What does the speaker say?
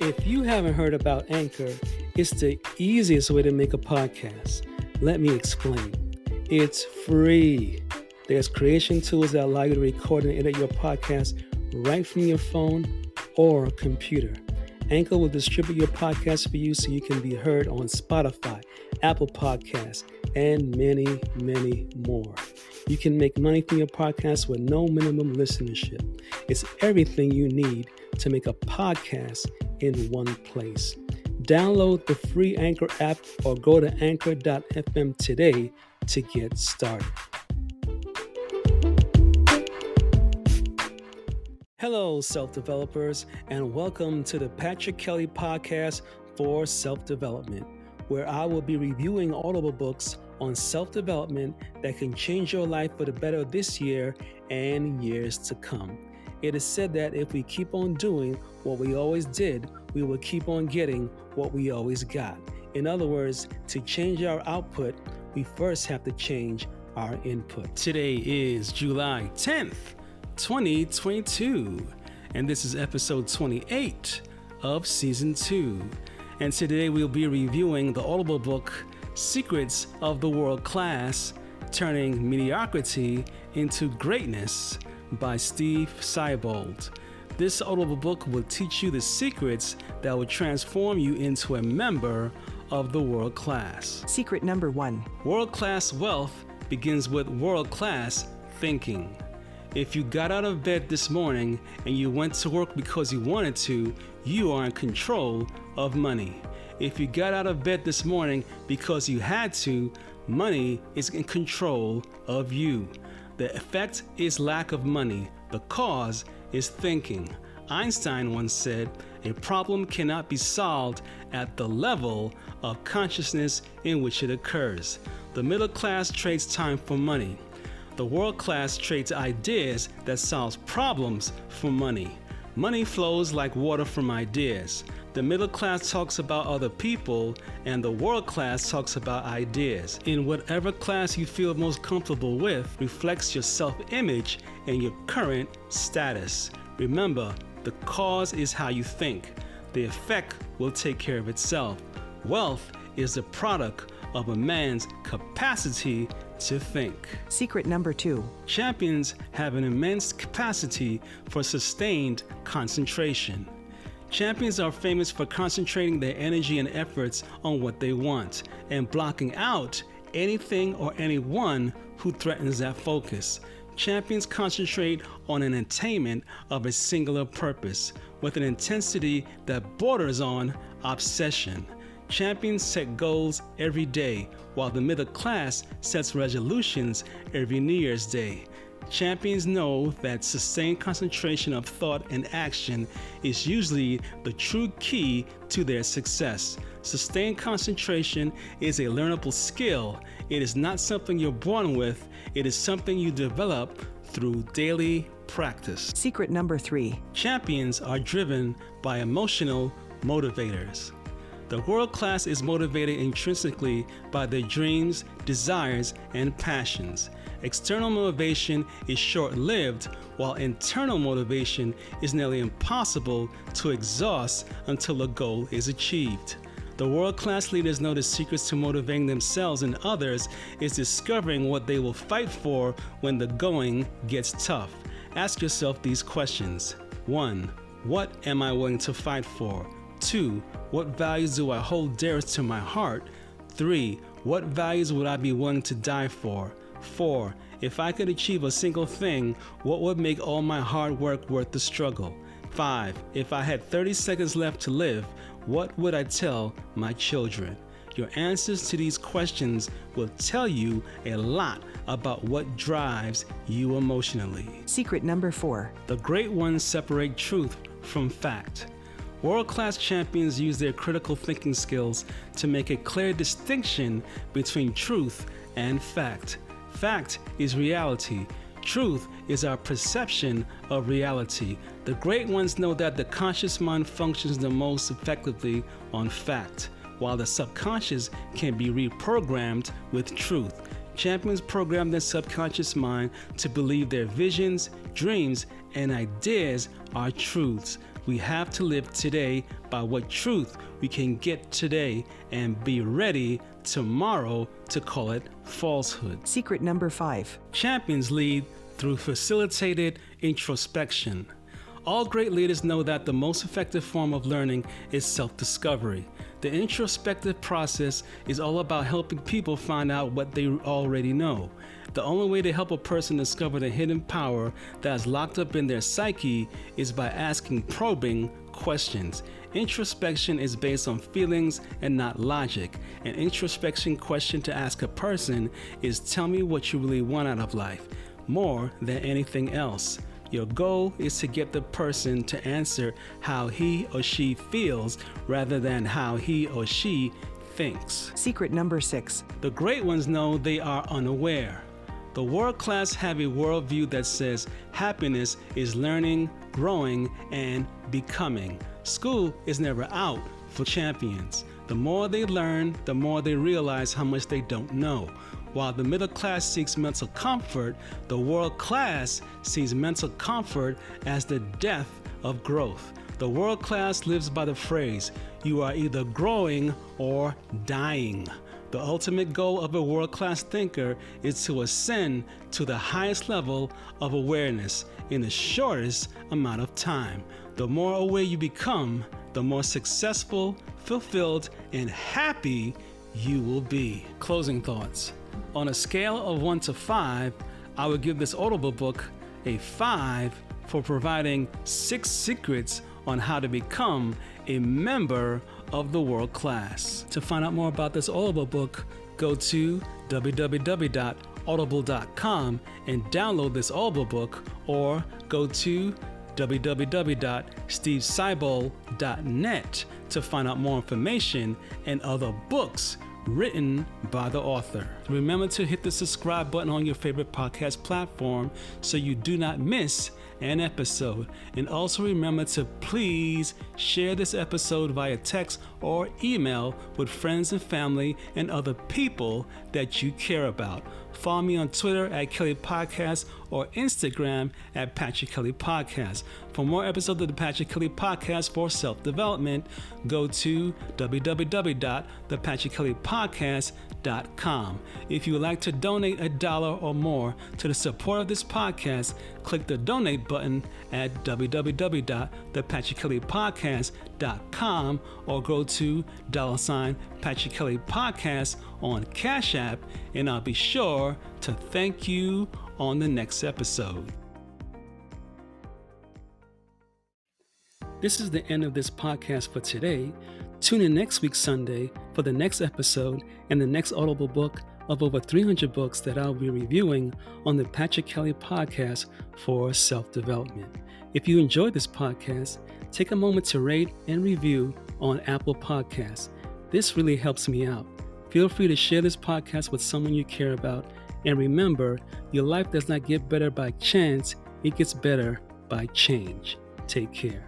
If you haven't heard about Anchor, it's the easiest way to make a podcast. Let me explain. It's free. There's creation tools that allow you to record and edit your podcast right from your phone or computer. Anchor will distribute your podcast for you so you can be heard on Spotify, Apple Podcasts, and many, many more. You can make money from your podcast with no minimum listenership. It's everything you need to make a podcast in one place. Download the free Anchor app or go to anchor.fm today to get started. Hello, self-developers, and welcome to the Patrick Kelly Podcast for Self-Development, where I will be reviewing audible books on self-development that can change your life for the better this year and years to come. It is said that if we keep on doing what we always did, we will keep on getting what we always got. In other words, to change our output, we first have to change our input. Today is July 10th, 2022, and this is episode 28 of season 2. And today we'll be reviewing the audible book, Secrets of the World Class, Turning Mediocrity into Greatness by Steve Siebold. This audible book will teach you the secrets that will transform you into a member of the world class. Secret number 1. World-class wealth begins with world-class thinking. If you got out of bed this morning and you went to work because you wanted to, you are in control of money. If you got out of bed this morning because you had to, money is in control of you. The effect is lack of money. The cause is thinking. Einstein once said, a problem cannot be solved at the level of consciousness in which it occurs. The middle class trades time for money. The world class trades ideas that solves problems for money. Money flows like water from ideas. The middle class talks about other people, and the world class talks about ideas. In whatever class you feel most comfortable with reflects your self-image and your current status. Remember, the cause is how you think. The effect will take care of itself. Wealth is the product of a man's capacity to think. Secret number 2. Champions have an immense capacity for sustained concentration. Champions are famous for concentrating their energy and efforts on what they want and blocking out anything or anyone who threatens that focus. Champions concentrate on an attainment of a singular purpose with an intensity that borders on obsession. Champions set goals every day, while the middle class sets resolutions every New Year's Day. Champions know that sustained concentration of thought and action is usually the true key to their success. Sustained concentration is a learnable skill. It is not something you're born with. It is something you develop through daily practice. Secret number 3. Champions are driven by emotional motivators. The world class is motivated intrinsically by their dreams, desires, and passions. External motivation is short-lived, while internal motivation is nearly impossible to exhaust until a goal is achieved. The world-class leaders know the secrets to motivating themselves and others is discovering what they will fight for when the going gets tough. Ask yourself these questions. 1. What am I willing to fight for? 2. What values do I hold dearest to my heart? 3. What values would I be willing to die for? 4. If I could achieve a single thing, what would make all my hard work worth the struggle? 5. If I had 30 seconds left to live, what would I tell my children? Your answers to these questions will tell you a lot about what drives you emotionally. Secret number 4. The great ones separate truth from fact. World-class champions use their critical thinking skills to make a clear distinction between truth and fact. Fact is reality. Truth is our perception of reality. The great ones know that the conscious mind functions the most effectively on fact, while the subconscious can be reprogrammed with truth. Champions program their subconscious mind to believe their visions, dreams, and ideas are truths. We have to live today by what truth we can get today and be ready tomorrow to call it falsehood. Secret number 5. Champions lead through facilitated introspection. All great leaders know that the most effective form of learning is self-discovery. The introspective process is all about helping people find out what they already know. The only way to help a person discover the hidden power that is locked up in their psyche is by asking probing questions. Introspection is based on feelings and not logic. An introspection question to ask a person is, tell me what you really want out of life, more than anything else. Your goal is to get the person to answer how he or she feels rather than how he or she thinks. Secret number 6. The great ones know they are unaware. The world class have a worldview that says happiness is learning, growing, and becoming. School is never out for champions. The more they learn, the more they realize how much they don't know. While the middle class seeks mental comfort, the world class sees mental comfort as the death of growth. The world class lives by the phrase, you are either growing or dying. The ultimate goal of a world-class thinker is to ascend to the highest level of awareness in the shortest amount of time. The more aware you become, the more successful, fulfilled, and happy you will be. Closing thoughts. On a scale of 1 to 5, I would give this audible book a 5 for providing 6 secrets on how to become a member of the world class. To find out more about this audible book, go to www.audible.com and download this audible book, or go to www.stevesiebold.net to find out more information and other books written by the author. Remember to hit the subscribe button on your favorite podcast platform so you do not miss an episode. And also remember to please share this episode via text or email with friends and family and other people that you care about. Follow me on Twitter at Kelly Podcast or Instagram at Patrick Kelly Podcast. For more episodes of the Patrick Kelly Podcast for self-development, go to www.thepatrickkellypodcast.com. If you would like to donate $1 or more to the support of this podcast, click the donate button at www.thepatrickkellypodcast.com or go to $Patrick Kelly Podcast on Cash App, and I'll be sure to thank you on the next episode. This is the end of this podcast for today. Tune in next week Sunday for the next episode and the next audible book of over 300 books that I'll be reviewing on the Patrick Kelly Podcast for self-development. If you enjoyed this podcast, take a moment to rate and review on Apple Podcasts. This really helps me out. Feel free to share this podcast with someone you care about. And remember, your life does not get better by chance, it gets better by change. Take care.